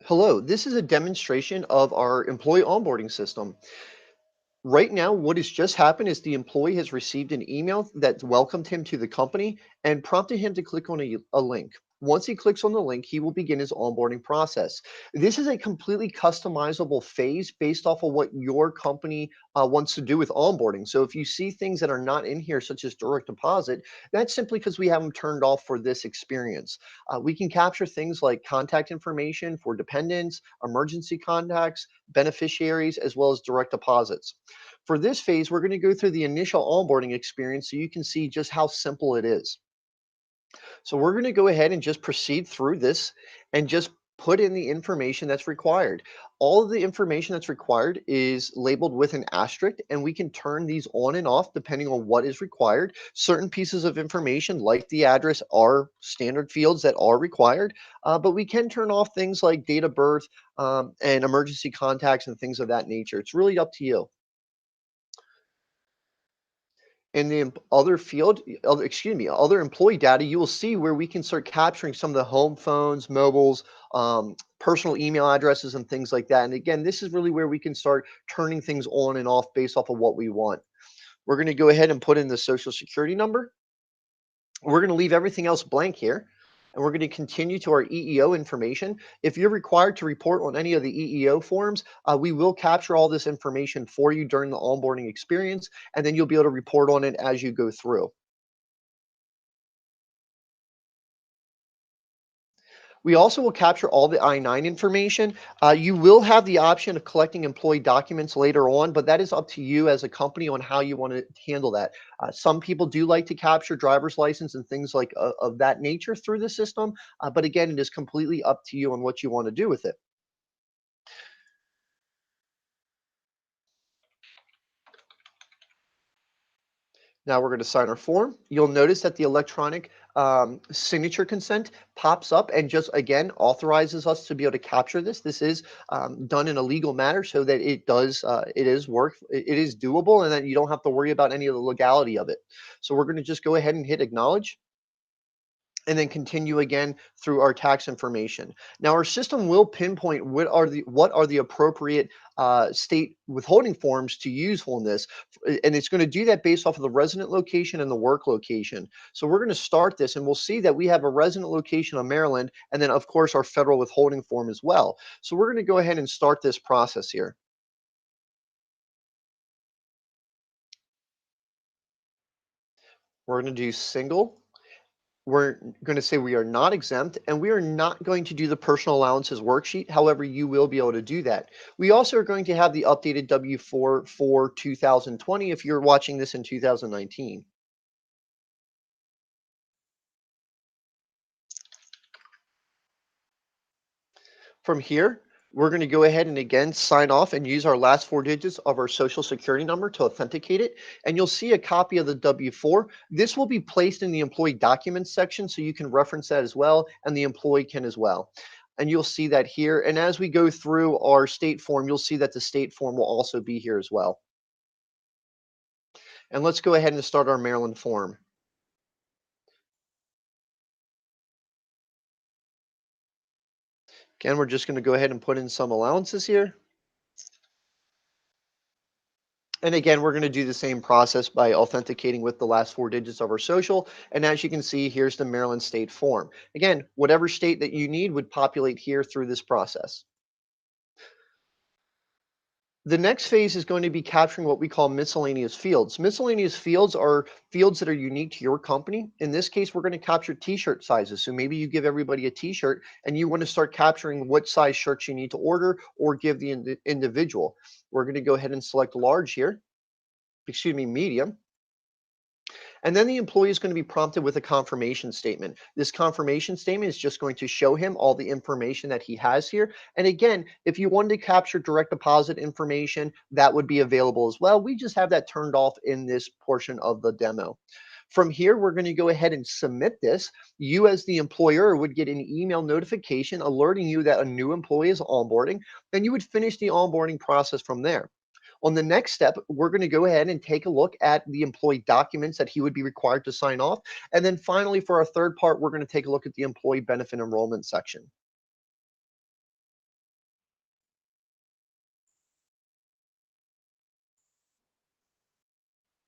Hello, this is a demonstration of our employee onboarding system. Right now, what has just happened is the employee has received an email that welcomed him to the company and prompted him to click on a link. Once he clicks on the link, he will begin his onboarding process. This is a completely customizable phase based off of what your company wants to do with onboarding. So if you see things that are not in here, such as direct deposit, that's simply because we have them turned off for this experience. We can capture things like contact information for dependents, emergency contacts, beneficiaries, as well as direct deposits. For this phase, we're going to go through the initial onboarding experience so you can see just how simple it is. So we're going to go ahead and just proceed through this and just put in the information that's required. All of the information that's required is labeled with an asterisk, and we can turn these on and off depending on what is required. Certain pieces of information, like the address, are standard fields that are required, but we can turn off things like date of birth and emergency contacts and things of that nature. It's really up to you. In the other field, other employee data, you will see where we can start capturing some of the home phones, mobiles, personal email addresses, and things like that. And again, this is really where we can start turning things on and off based off of what we want. We're going to go ahead and put in the social security number. We're going to leave everything else blank here. And we're going to continue to our EEO information. If you're required to report on any of the EEO forms, we will capture all this information for you during the onboarding experience, and then you'll be able to report on it as you go through. We also will capture all the I-9 information. You will have the option of collecting employee documents later on, but that is up to you as a company on how you want to handle that. Some people do like to capture driver's license and things like of that nature through the system, but again, it is completely up to you on what you want to do with it. Now we're going to sign our form. You'll notice that the electronic signature consent pops up and just again authorizes us to be able to capture this. This is done in a legal manner so that it is it is doable, and that you don't have to worry about any of the legality of it. So we're going to just go ahead and hit acknowledge and then continue again through our tax information. Now, our system will pinpoint what are the appropriate state withholding forms to use on this, and it's going to do that based off of the resident location and the work location. So we're going to start this, and we'll see that we have a resident location of Maryland, and then of course our federal withholding form as well. So we're going to go ahead and start this process here. We're going to do single. We're going to say we are not exempt, and we are not going to do the personal allowances worksheet. However, you will be able to do that. We also are going to have the updated W-4 for 2020 if you're watching this in 2019. From here, we're going to go ahead and again sign off and use our last four digits of our social security number to authenticate it. And you'll see a copy of the W-4. This will be placed in the employee documents section so you can reference that as well, and the employee can as well. And you'll see that here. And as we go through our state form, you'll see that the state form will also be here as well. And let's go ahead and start our Maryland form. Again, we're just going to go ahead and put in some allowances here. And again, we're going to do the same process by authenticating with the last four digits of our social. And as you can see, here's the Maryland state form. Again, whatever state that you need would populate here through this process. The next phase is going to be capturing what we call miscellaneous fields. Miscellaneous fields are fields that are unique to your company. In this case, we're going to capture t-shirt sizes. So maybe you give everybody a t-shirt and you want to start capturing what size shirts you need to order or give the individual. We're going to go ahead and select large here, excuse me, medium. And then the employee is going to be prompted with a confirmation statement. This confirmation statement is just going to show him all the information that he has here. And again, if you wanted to capture direct deposit information, that would be available as well. We just have that turned off in this portion of the demo. From here, we're going to go ahead and submit this. You, as the employer, would get an email notification alerting you that a new employee is onboarding. Then you would finish the onboarding process from there. On the next step, we're going to go ahead and take a look at the employee documents that he would be required to sign off. And then finally, for our third part, we're going to take a look at the employee benefit enrollment section.